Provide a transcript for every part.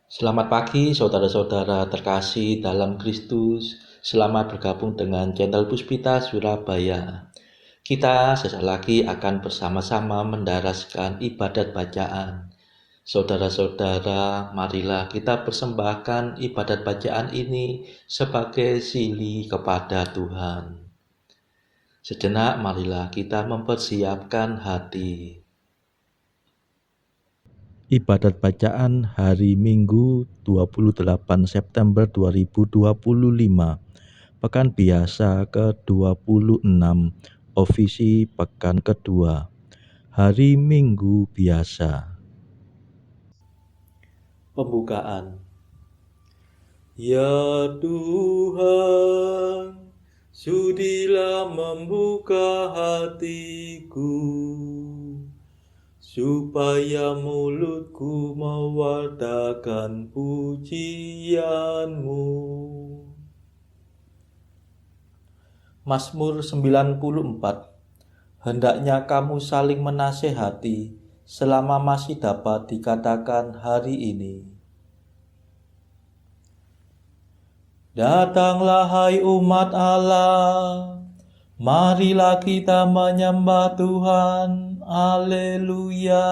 Selamat pagi saudara-saudara terkasih dalam Kristus. Selamat bergabung dengan channel Puspita Surabaya. Kita sesaat lagi akan bersama-sama mendaraskan ibadat bacaan. Saudara-saudara, marilah kita persembahkan ibadat bacaan ini sebagai sili kepada Tuhan. Sejenak marilah kita mempersiapkan hati. Ibadat bacaan hari Minggu 28 September 2025, Pekan Biasa ke-26, Ofisi Pekan Kedua, Hari Minggu Biasa. Pembukaan. Ya Tuhan, sudilah membuka hatiku, supaya mulutku mewartakan pujian-Mu. Mazmur 94. Hendaknya kamu saling menasehati selama masih dapat dikatakan hari ini. Datanglah hai umat Allah, marilah kita menyembah Tuhan. Haleluya.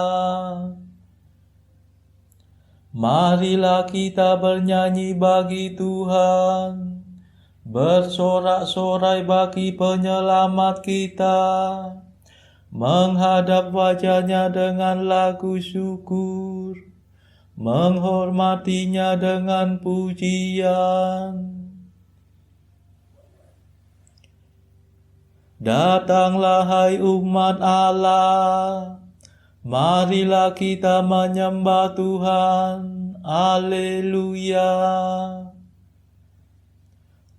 Marilah kita bernyanyi bagi Tuhan, bersorak-sorai bagi penyelamat kita, menghadap wajahnya dengan lagu syukur, menghormatinya dengan pujian. Datanglah hai umat Allah, marilah kita menyembah Tuhan. Haleluya.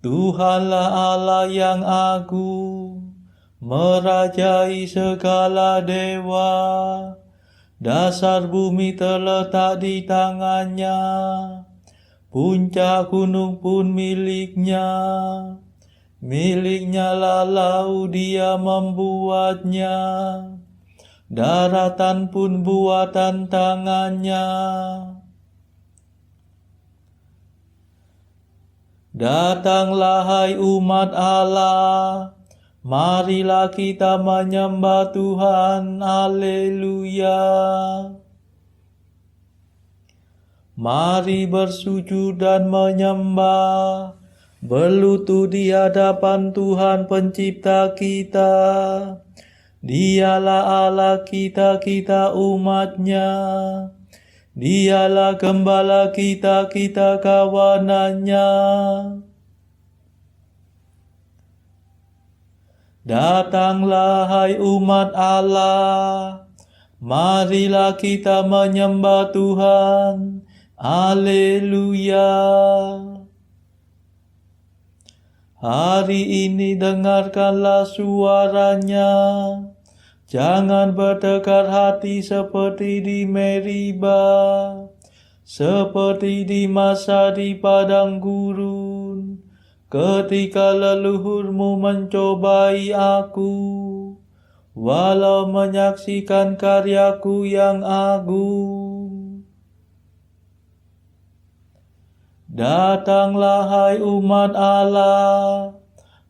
Tuhanlah Allah yang agung, merajai segala dewa. Dasar bumi terletak di tangannya, puncak gunung pun miliknya. Miliknya lah laut, dia membuatnya, daratan pun buatan tangannya. Datanglah hai umat Allah, marilah kita menyembah Tuhan. Haleluya. Mari bersujud dan menyembah, berlutut di hadapan Tuhan pencipta kita. Dialah Allah kita, kita umatnya. Dialah gembala kita, kita kawanannya. Datanglah hai umat Allah, marilah kita menyembah Tuhan. Haleluya. Hari ini dengarkanlah suaranya, jangan bertekar hati seperti di Meriba, seperti di masa di padang gurun, ketika leluhurmu mencobai aku, walau menyaksikan karyaku yang agung. Datanglah hai umat Allah,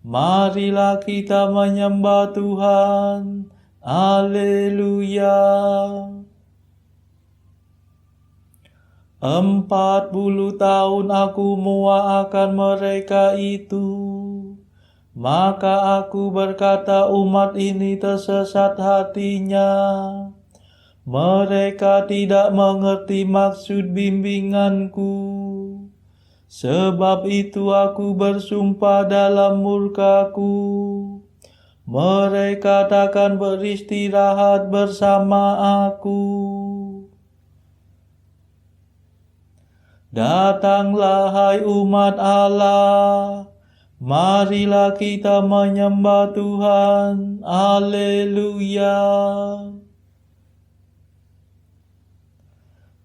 marilah kita menyembah Tuhan. Haleluya. 40 tahun aku muakkan mereka itu, maka aku berkata umat ini tersesat hatinya. Mereka tidak mengerti maksud bimbinganku. Sebab itu aku bersumpah dalam murkaku, mereka takkan beristirahat bersama aku. Datanglah hai umat Allah, marilah kita menyembah Tuhan. Haleluya.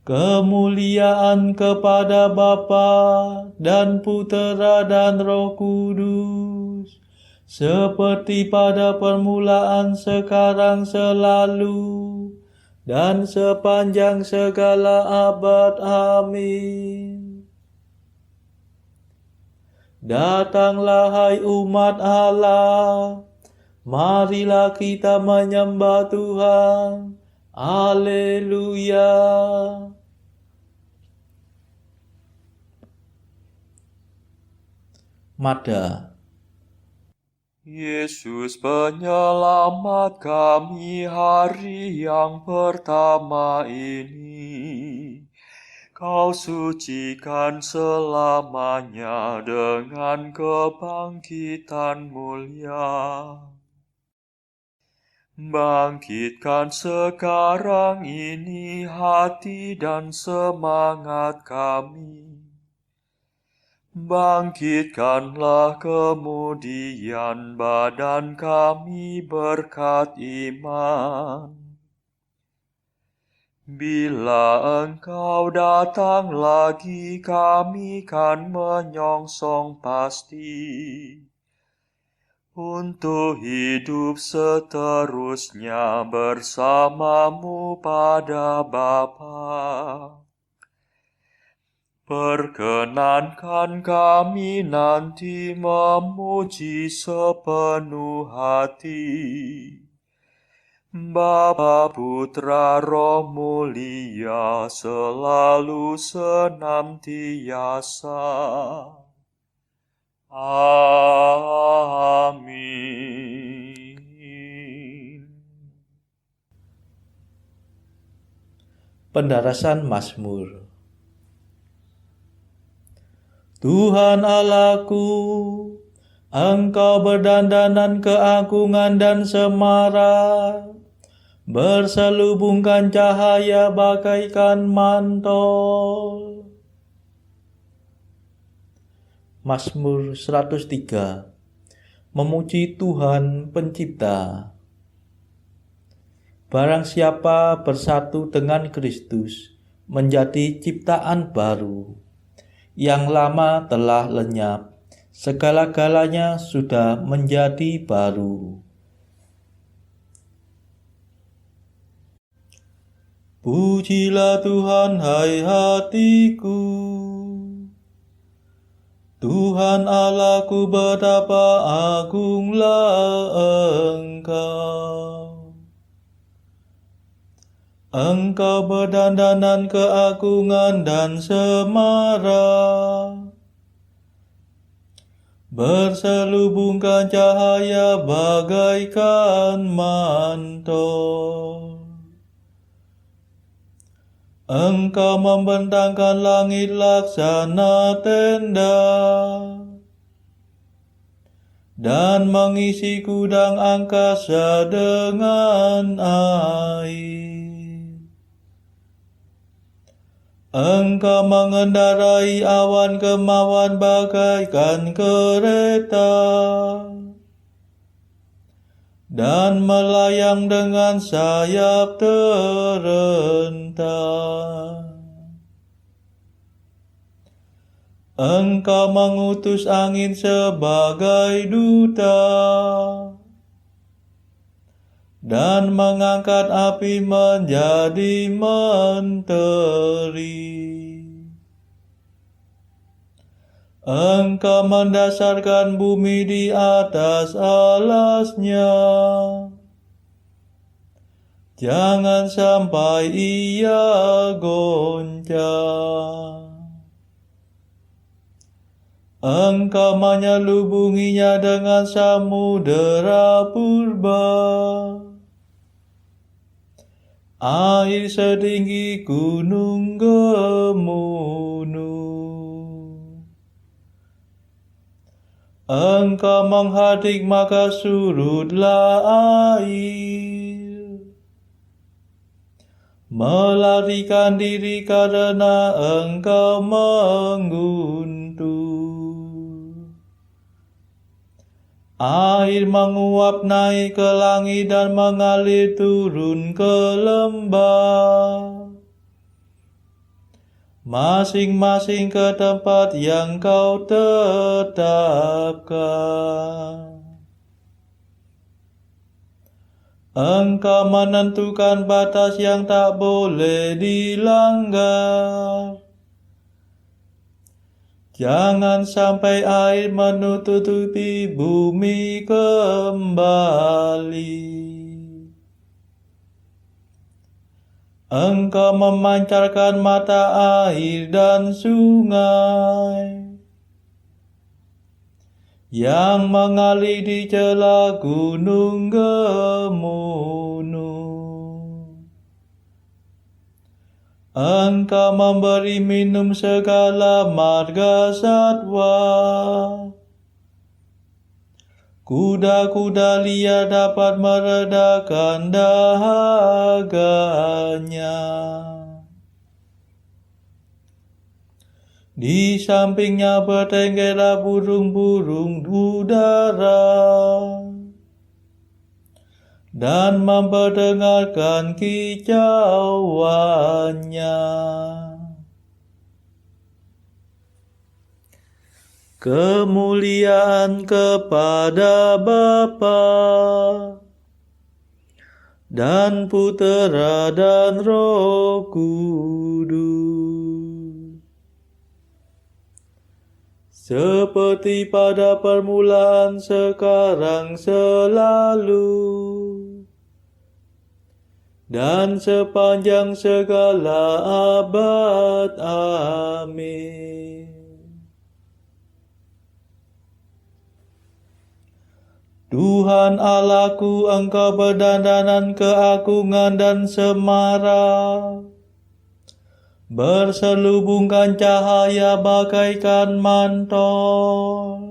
Kemuliaan kepada Bapa dan Putera dan Roh Kudus, seperti pada permulaan, sekarang, selalu, dan sepanjang segala abad. Amin. Datanglah hai umat Allah, marilah kita menyembah Tuhan. Haleluya. Mada. Yesus penyelamat kami hari yang pertama ini. Kau sucikan selamanya dengan kebangkitan mulia. Bangkitkan sekarang ini hati dan semangat kami. Bangkitkanlah kemudian badan kami berkat iman. Bila Engkau datang lagi, kami kan menyongsong pasti untuk hidup seterusnya bersamamu pada Bapa. Perkenankan kami nanti memuji sepenuh hati Bapa, Putra, Roh Mulia, selalu senantiasa. Amin. Pendarasan Mazmur. Tuhan Allahku, Engkau berdandanan keagungan dan semarak, berselubungkan cahaya bagaikan mantel. Mazmur 103. Memuji Tuhan Pencipta. Barang siapa bersatu dengan Kristus, menjadi ciptaan baru. Yang lama telah lenyap, segala-galanya sudah menjadi baru. Pujilah Tuhan, hai hatiku. Tuhan Allahku, betapa agunglah Engkau. Engkau berdandanan keagungan dan semarak, berselubungkan cahaya bagaikan mantel. Engkau membentangkan langit laksana tenda, dan mengisi gudang angkasa dengan air. Engkau mengendarai awan kemauan bagaikan kereta, dan melayang dengan sayap terentang. Engkau mengutus angin sebagai duta, dan mengangkat api menjadi menteri. Engkau mendasarkan bumi di atas alasnya, jangan sampai ia goncang. Engkau menyelubunginya dengan samudera purba, air setinggi gunung Gemunung. Engkau menghadik maka surutlah air, melarikan diri karena Engkau mengguntur. Air menguap naik ke langit dan mengalir turun ke lembah, masing-masing ke tempat yang Kau tetapkan. Engkau menentukan batas yang tak boleh dilanggar. Jangan sampai air menutupi bumi kembali. Engkau memancarkan mata air dan sungai yang mengalir di celah gunung gemunung. Engkau memberi minum segala marga satwa. Kuda-kuda liar dapat meredakan dahaganya. Di sampingnya bertenggerlah burung-burung udara dan memperdengarkan kicauannya. Kemuliaan kepada Bapa dan Putera dan Roh Kudus, seperti pada permulaan, sekarang, selalu, dan sepanjang segala abad. Amin. Tuhan Allahku, Engkau berdandanan keagungan dan semara, berselubungkan cahaya bagaikan mantel.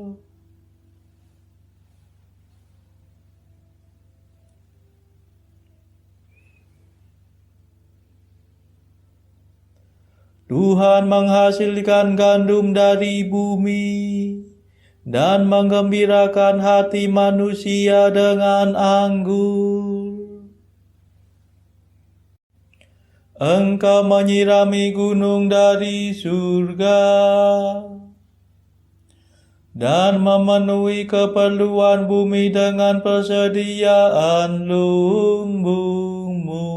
Tuhan menghasilkan gandum dari bumi dan menggembirakan hati manusia dengan anggur. Engkau menyirami gunung dari surga dan memenuhi keperluan bumi dengan persediaan lumbungmu.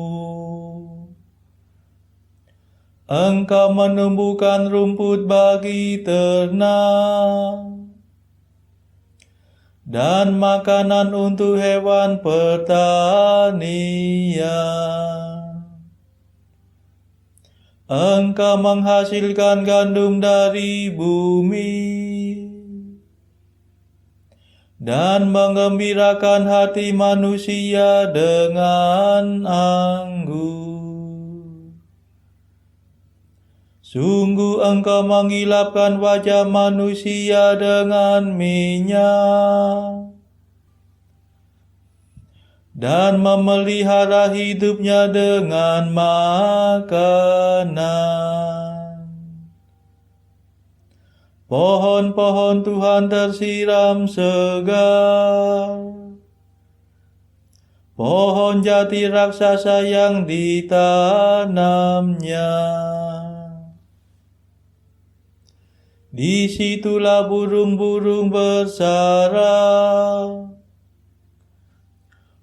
Engkau menumbuhkan rumput bagi ternak dan makanan untuk hewan pertanian. Engkau menghasilkan gandum dari bumi dan menggembirakan hati manusia dengan anggur. Sungguh Engkau mengilapkan wajah manusia dengan minyak dan memelihara hidupnya dengan makanan. Pohon-pohon Tuhan tersiram segar, pohon jati raksasa yang ditanamnya. Disitulah burung-burung bersarang,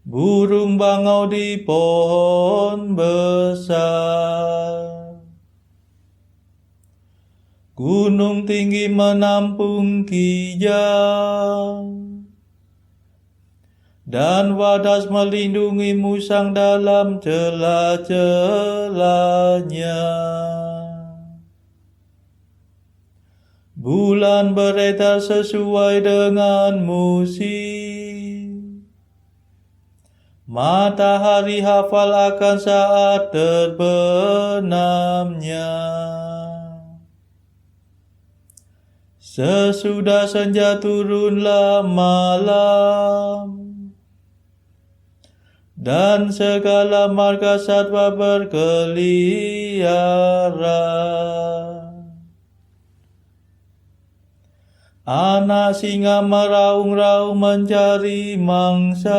burung bangau di pohon besar. Gunung tinggi menampung kijang, dan wadas melindungi musang dalam celah-celahnya. Bulan beredar sesuai dengan musim, matahari hafal akan saat terbenamnya. Sesudah senja turunlah malam, dan segala marga satwa berkeliaran. Anak singa meraung-raung mencari mangsa,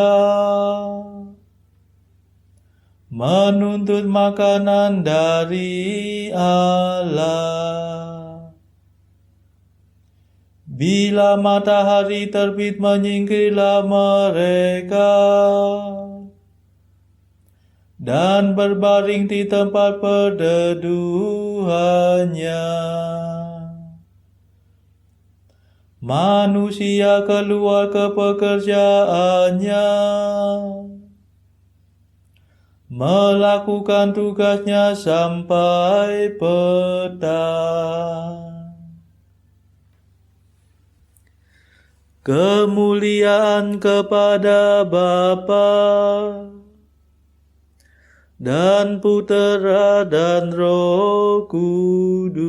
menuntut makanan dari Allah. Bila matahari terbit menyingkirlah mereka, dan berbaring di tempat perteduhannya. Manusia keluar ke pekerjaannya, melakukan tugasnya sampai petang. Kemuliaan kepada Bapa dan Putera dan Roh Kudus,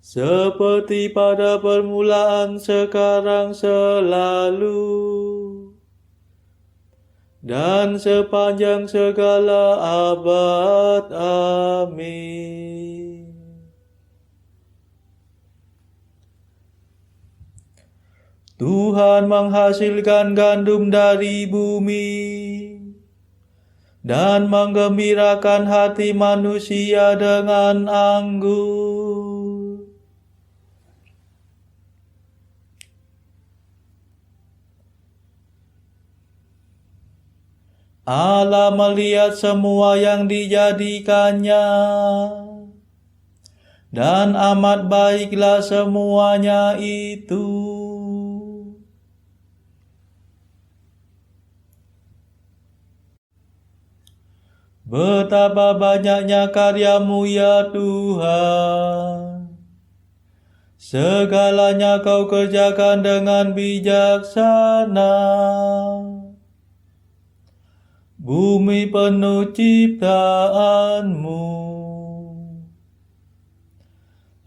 seperti pada permulaan, sekarang, selalu, dan sepanjang segala abad. Amin. Tuhan menghasilkan gandum dari bumi dan menggembirakan hati manusia dengan anggur. Allah melihat semua yang dijadikannya, dan amat baiklah semuanya itu. Betapa banyaknya karya-Mu ya Tuhan, segalanya Kau kerjakan dengan bijaksana. Bumi penuh ciptaan-Mu.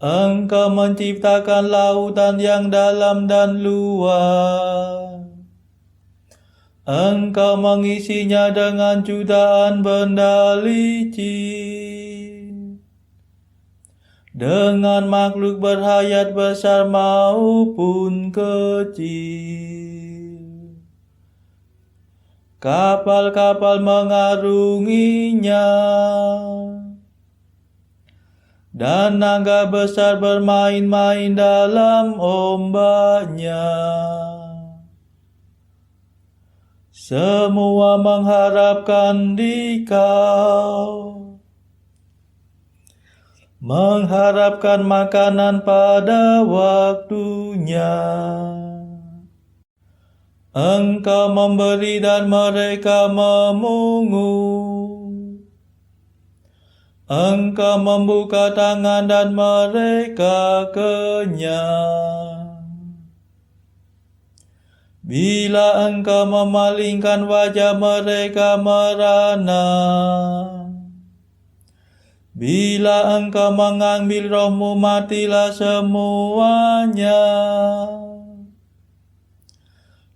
Engkau menciptakan lautan yang dalam dan luas. Engkau mengisinya dengan jutaan benda licin, dengan makhluk berhayat besar maupun kecil. Kapal-kapal mengarunginya, dan naga besar bermain-main dalam ombaknya. Semua mengharapkan di Kau, mengharapkan makanan pada waktunya. Engkau memberi dan mereka memungut. Engkau membuka tangan dan mereka kenyang. Bila Engkau memalingkan wajah, mereka merana. Bila Engkau mengambil roh-Mu, matilah semuanya,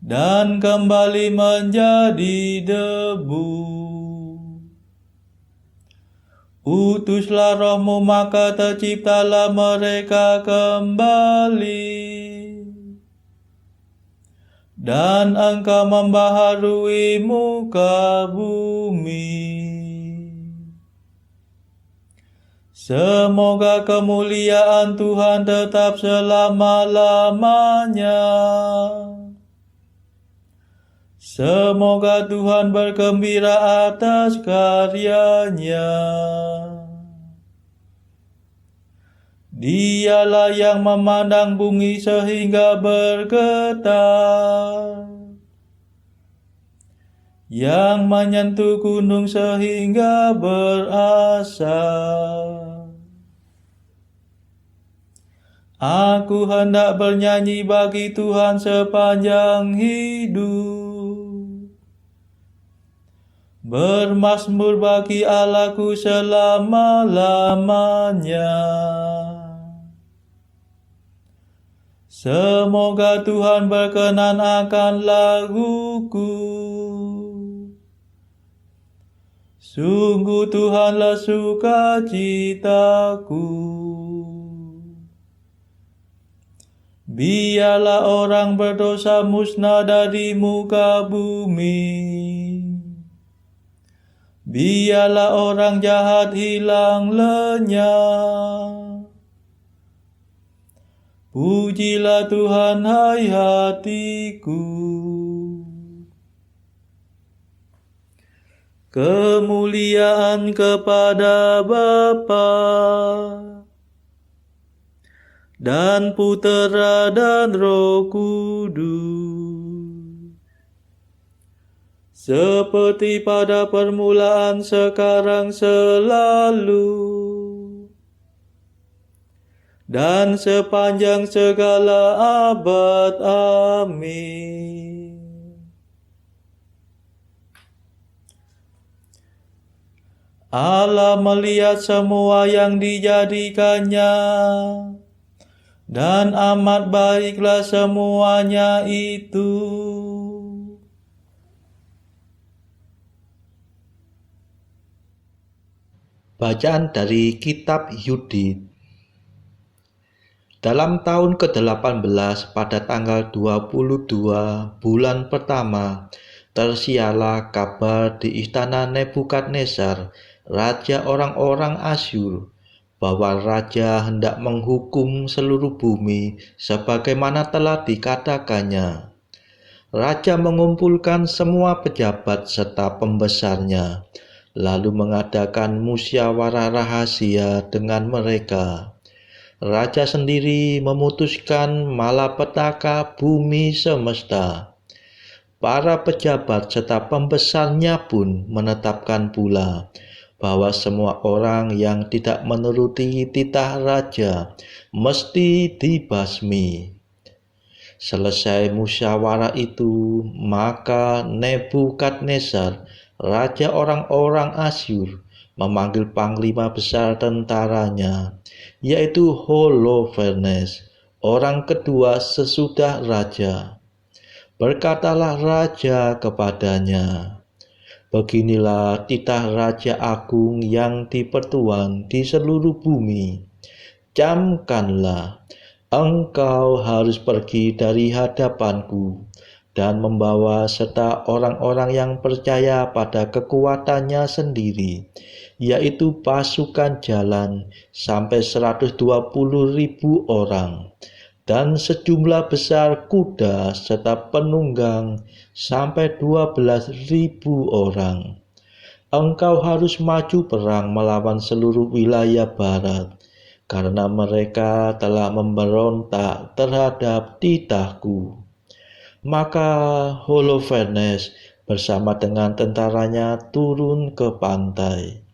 dan kembali menjadi debu. Utuslah roh-Mu, maka terciptalah mereka kembali, dan Engkau membaharui muka bumi. Semoga kemuliaan Tuhan tetap selama-lamanya. Semoga Tuhan bergembira atas karyanya. Dialah yang memandang bumi sehingga bergetar, yang menyentuh gunung sehingga berasap. Aku hendak bernyanyi bagi Tuhan sepanjang hidup, bermazmur bagi Allahku selama-lamanya. Semoga Tuhan berkenan akan laguku. Sungguh Tuhanlah sukacitaku. Biarlah orang berdosa musnah dari muka bumi. Biarlah orang jahat hilang lenyap. Pujilah Tuhan, hai hatiku. Kemuliaan kepada Bapa dan Putera dan Roh Kudus, seperti pada permulaan, sekarang, selalu, dan sepanjang segala abad. Amin. Allah melihat semua yang dijadikannya, dan amat baiklah semuanya itu. Bacaan dari Kitab Yudit. Dalam tahun ke-18 pada tanggal 22 bulan pertama, tersiarlah kabar di istana Nebukadnezar, raja orang-orang Asyur, bahwa raja hendak menghukum seluruh bumi sebagaimana telah dikatakannya. Raja mengumpulkan semua pejabat serta pembesarnya, lalu mengadakan musyawarah rahasia dengan mereka. Raja sendiri memutuskan malapetaka bumi semesta. Para pejabat serta pembesarnya pun menetapkan pula bahwa semua orang yang tidak menuruti titah raja mesti dibasmi. Selesai musyawarah itu, maka Nebukadnezar, raja orang-orang Asyur, memanggil panglima besar tentaranya, yaitu Holofernes, orang kedua sesudah raja. Berkatalah raja kepadanya, "Beginilah titah Raja Agung yang dipertuan di seluruh bumi. Camkanlah, engkau harus pergi dari hadapanku dan membawa serta orang-orang yang percaya pada kekuatannya sendiri, yaitu pasukan jalan sampai 120.000 orang, dan sejumlah besar kuda serta penunggang sampai 12.000 orang. Engkau harus maju perang melawan seluruh wilayah barat, karena mereka telah memberontak terhadap titahku." Maka Holofernes bersama dengan tentaranya turun ke pantai.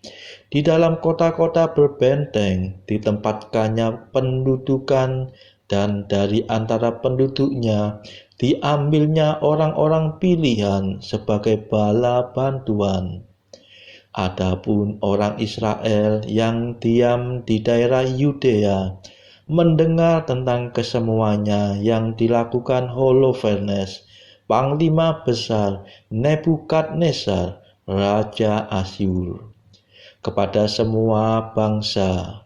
Di dalam kota-kota berbenteng ditempatkannya pendudukan, dan dari antara penduduknya diambilnya orang-orang pilihan sebagai bala bantuan. Adapun orang Israel yang diam di daerah Yudea mendengar tentang kesemuanya yang dilakukan Holofernes, panglima besar Nebukadnezar, raja Asyur, kepada semua bangsa.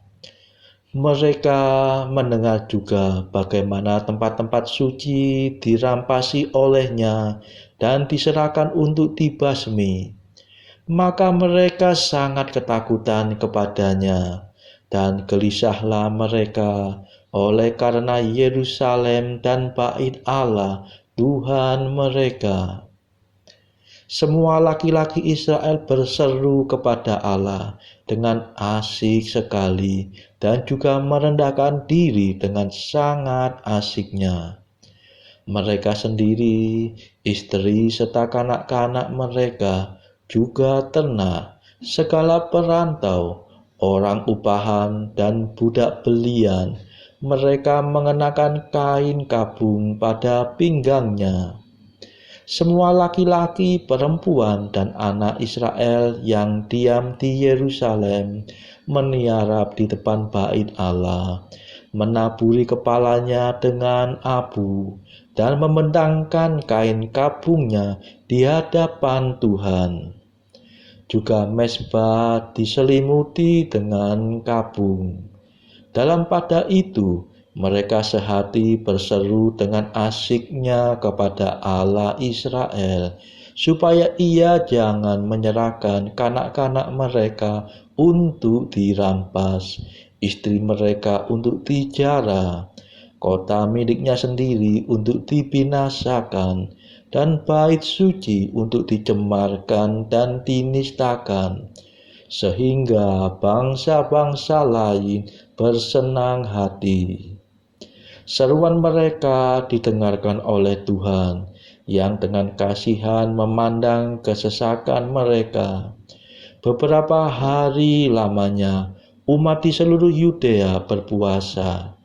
Mereka mendengar juga bagaimana tempat-tempat suci dirampasi olehnya dan diserahkan untuk dibasmi. Maka mereka sangat ketakutan kepadanya, dan gelisahlah mereka oleh karena Yerusalem dan Bait Allah Tuhan mereka. Semua laki-laki Israel berseru kepada Allah dengan asik sekali, dan juga merendahkan diri dengan sangat asiknya. Mereka sendiri, istri serta kanak-kanak mereka, juga ternak, segala perantau, orang upahan dan budak belian, mereka mengenakan kain kabung pada pinggangnya. Semua laki-laki, perempuan, dan anak Israel yang diam di Yerusalem meniarap di depan Bait Allah, menaburi kepalanya dengan abu, dan membentangkan kain kabungnya di hadapan Tuhan. Juga mezbah diselimuti dengan kabung. Dalam pada itu, mereka sehati berseru dengan asiknya kepada Allah Israel, supaya Ia jangan menyerahkan kanak-kanak mereka untuk dirampas, istri mereka untuk dijara, kota miliknya sendiri untuk dibinasakan, dan bait suci untuk dicemarkan dan dinistakan, sehingga bangsa-bangsa lain bersenang hati. Seruan mereka didengarkan oleh Tuhan, yang dengan kasihan memandang kesesakan mereka. Beberapa hari lamanya, umat di seluruh Yudea berpuasa,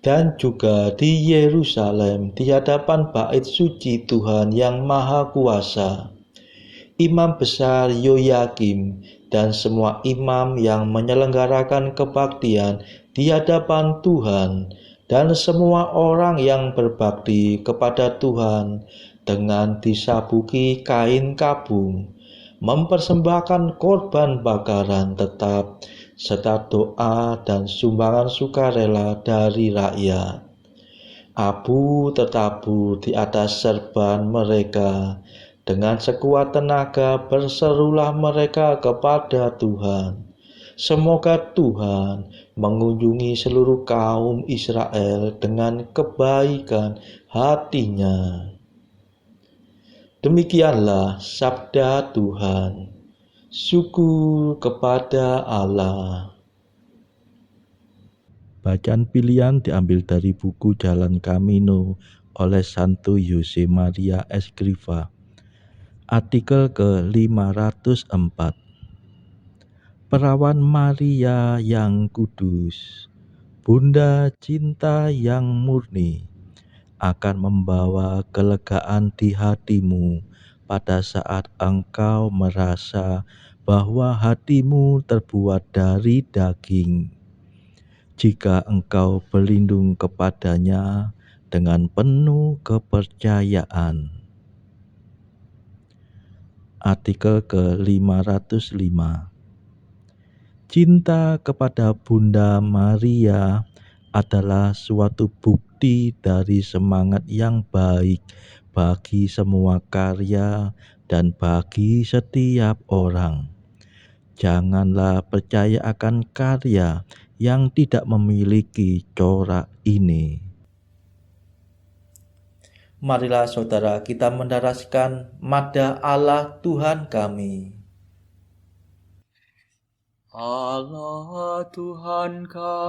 dan juga di Yerusalem di hadapan bait suci Tuhan yang Maha Kuasa. Imam besar Yoyakim dan semua imam yang menyelenggarakan kebaktian di hadapan Tuhan, dan semua orang yang berbakti kepada Tuhan dengan disabuki kain kabung, mempersembahkan korban bakaran tetap serta doa dan sumbangan sukarela dari rakyat. Abu tertabur di atas serban mereka. Dengan sekuat tenaga berserulah mereka kepada Tuhan. Semoga Tuhan mengunjungi seluruh kaum Israel dengan kebaikan hatinya. Demikianlah sabda Tuhan. Syukur kepada Allah. Bacaan pilihan diambil dari buku Jalan Camino oleh Santo Jose Maria Escrivá. Artikel ke-504. Perawan Maria yang kudus, Bunda cinta yang murni, akan membawa kelegaan di hatimu pada saat engkau merasa bahwa hatimu terbuat dari daging. Jika engkau berlindung kepadanya dengan penuh kepercayaan. Artikel ke-505. Cinta kepada Bunda Maria adalah suatu bukti dari semangat yang baik bagi semua karya dan bagi setiap orang. Janganlah percaya akan karya yang tidak memiliki corak ini. Marilah saudara kita mendaraskan Madah Allah Tuhan kami. Allah Tuhan kami,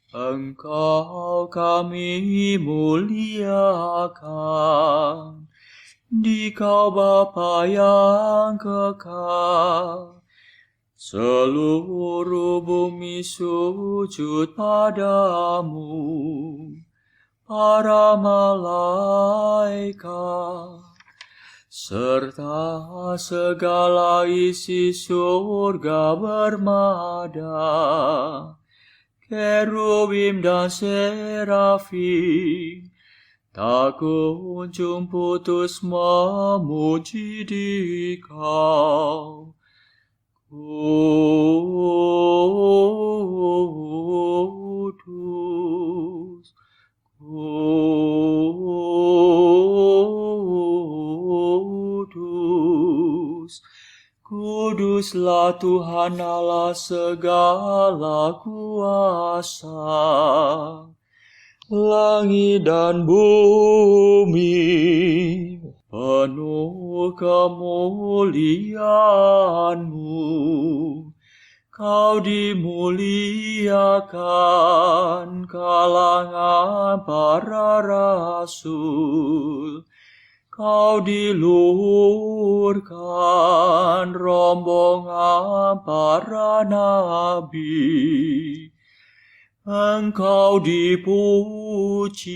Engkau kami muliakan, Dikau Bapa yang kekal. Seluruh bumi sujud padamu, para malaikat, serta segala isi surga bermada, kerubim dan serafim, tak kunjung putus memuji Dikau. Kudus, kudus, kuduslah Tuhan Allah segala kuasa. Langit dan bumi penuh kemuliaan-Mu. Kau dimuliakan kalangan para rasul. Kau diluhurkan rombongan para nabi. Engkau dipuji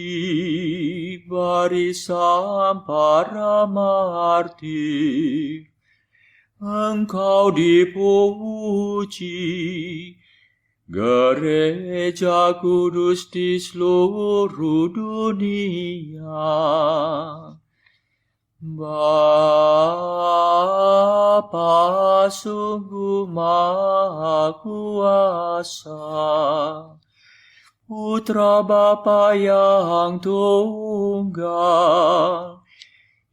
barisan para martir. Engkau dipuji gereja kudus di seluruh dunia. Bapa sungguh Maha Kuasa, Putra Bapa yang tunggal,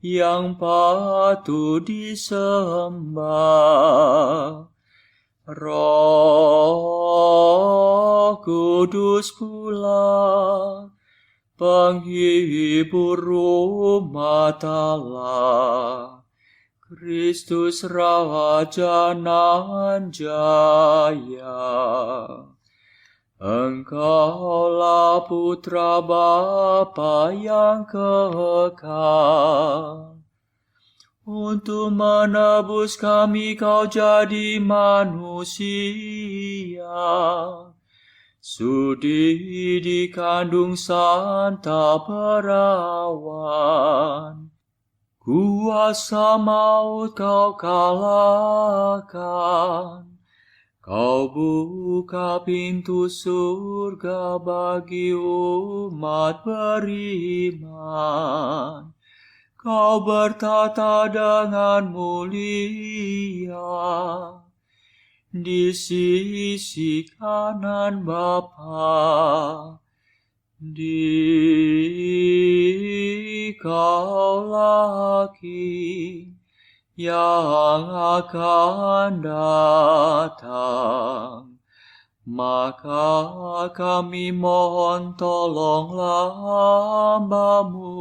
yang patut disembah. Roh Kudus pula, penghibur umat Allah, Kristus Raja nan jaya. Engkaulah Putra Bapa yang kekal. Untuk menebus kami kau jadi manusia. Sudi dikandung Santa Perawan. Kuasa maut kau kalahkan. Kau buka pintu surga bagi umat beriman. Kau bertata dengan mulia di sisi kanan Bapa. Dikaulah King yang akan datang. Maka kami mohon tolonglah hamba-Mu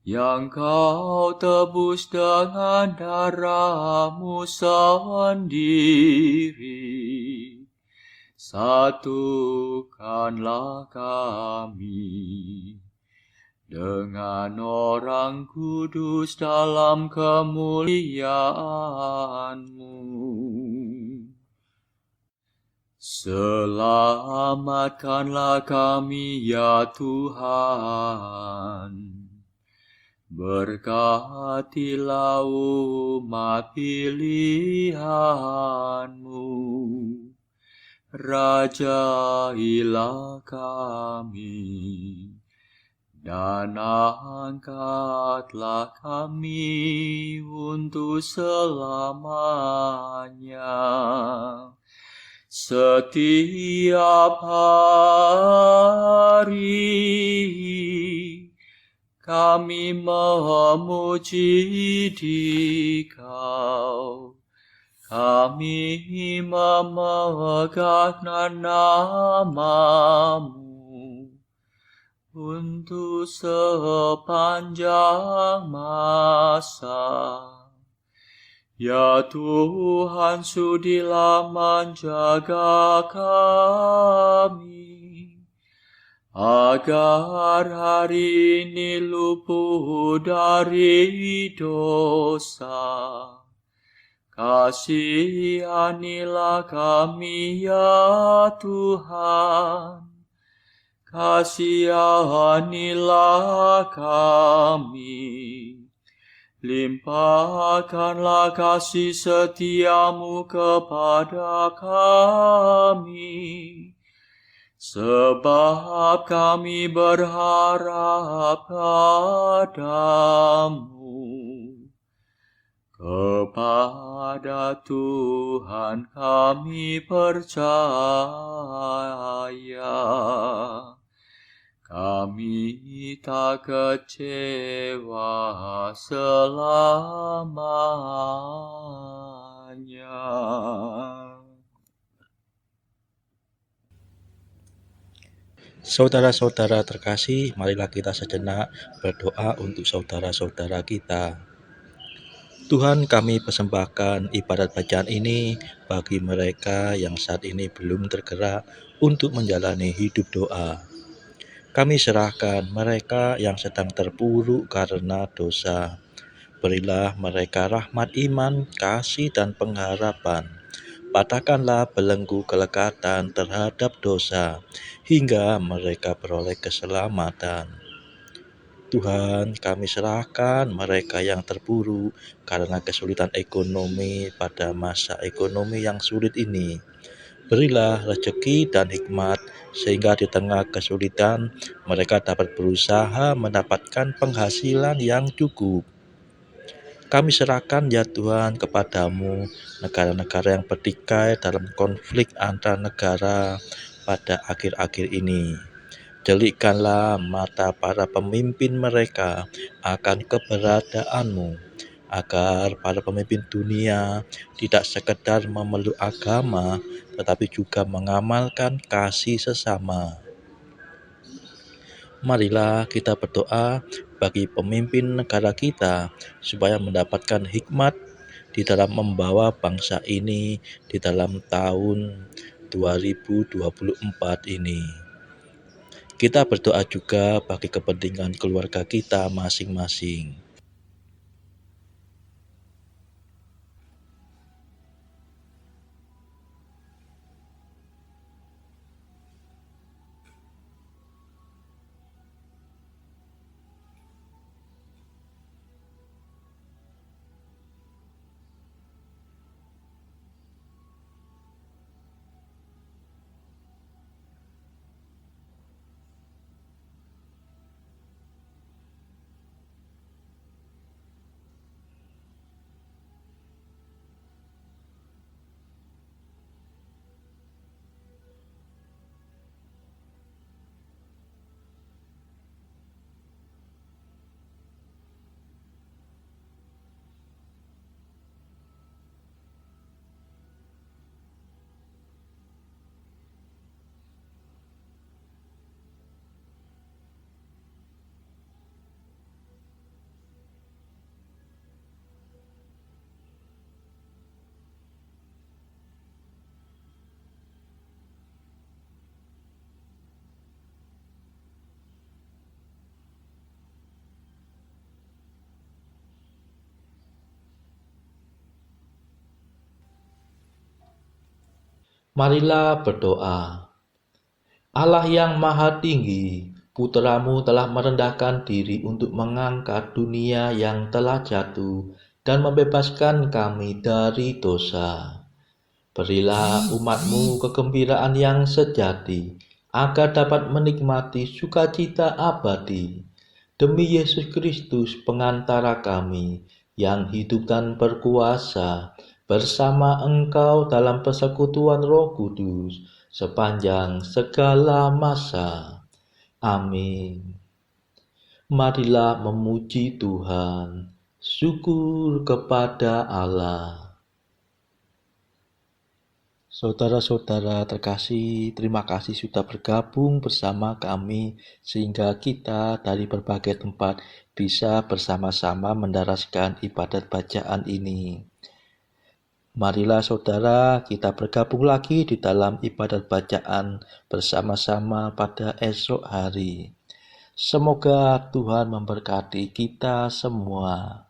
yang kau tebus dengan darah-Mu sendiri. Satukanlah kami dengan orang kudus dalam kemuliaan-Mu. Selamatkanlah kami ya Tuhan. Berkatilah umat pilihan-Mu. Rajailah kami. Dan angkatlah kami untuk selamanya. Setiap hari kami memuji Dikau. Kami memegang nama-Mu untuk sepanjang masa. Ya Tuhan, sudilah menjaga kami, agar hari ini luput dari dosa. Kasihanilah kami ya Tuhan. Kasihanilah kami, limpahkanlah kasih setia-Mu kepada kami, sebab kami berharap padamu. Kepada Tuhan kami percaya. Kami tak kecewa selamanya. Saudara-saudara terkasih, marilah kita sejenak berdoa untuk saudara-saudara kita. Tuhan, kami persembahkan ibadat bacaan ini bagi mereka yang saat ini belum tergerak untuk menjalani hidup doa. Kami serahkan mereka yang sedang terpuruk karena dosa. Berilah mereka rahmat iman, kasih, dan pengharapan. Patahkanlah belenggu kelekatan terhadap dosa, hingga mereka beroleh keselamatan. Tuhan, kami serahkan mereka yang terpuruk karena kesulitan ekonomi pada masa ekonomi yang sulit ini. Berilah rezeki dan hikmat, sehingga di tengah kesulitan mereka dapat berusaha mendapatkan penghasilan yang cukup. Kami serahkan ya Tuhan kepadamu negara-negara yang bertikai dalam konflik antar negara pada akhir-akhir ini. Delikkanlah mata para pemimpin mereka akan keberadaanmu. agar para pemimpin dunia tidak sekedar memeluk agama, tetapi juga mengamalkan kasih sesama. Marilah kita berdoa bagi pemimpin negara kita supaya mendapatkan hikmat di dalam membawa bangsa ini di dalam tahun 2024 ini. Kita berdoa juga bagi kepentingan keluarga kita masing-masing. Marilah berdoa. Allah yang maha tinggi, Putra-Mu telah merendahkan diri untuk mengangkat dunia yang telah jatuh dan membebaskan kami dari dosa. Berilah umat-Mu kegembiraan yang sejati, agar dapat menikmati sukacita abadi. Demi Yesus Kristus pengantara kami, yang hidup dan berkuasa bersama Engkau dalam persekutuan Roh Kudus, sepanjang segala masa. Amin. Marilah memuji Tuhan. Syukur kepada Allah. Saudara-saudara terkasih, terima kasih sudah bergabung bersama kami sehingga kita dari berbagai tempat bisa bersama-sama mendaraskan ibadat bacaan ini. Marilah saudara kita bergabung lagi di dalam ibadat bacaan bersama-sama pada esok hari. Semoga Tuhan memberkati kita semua.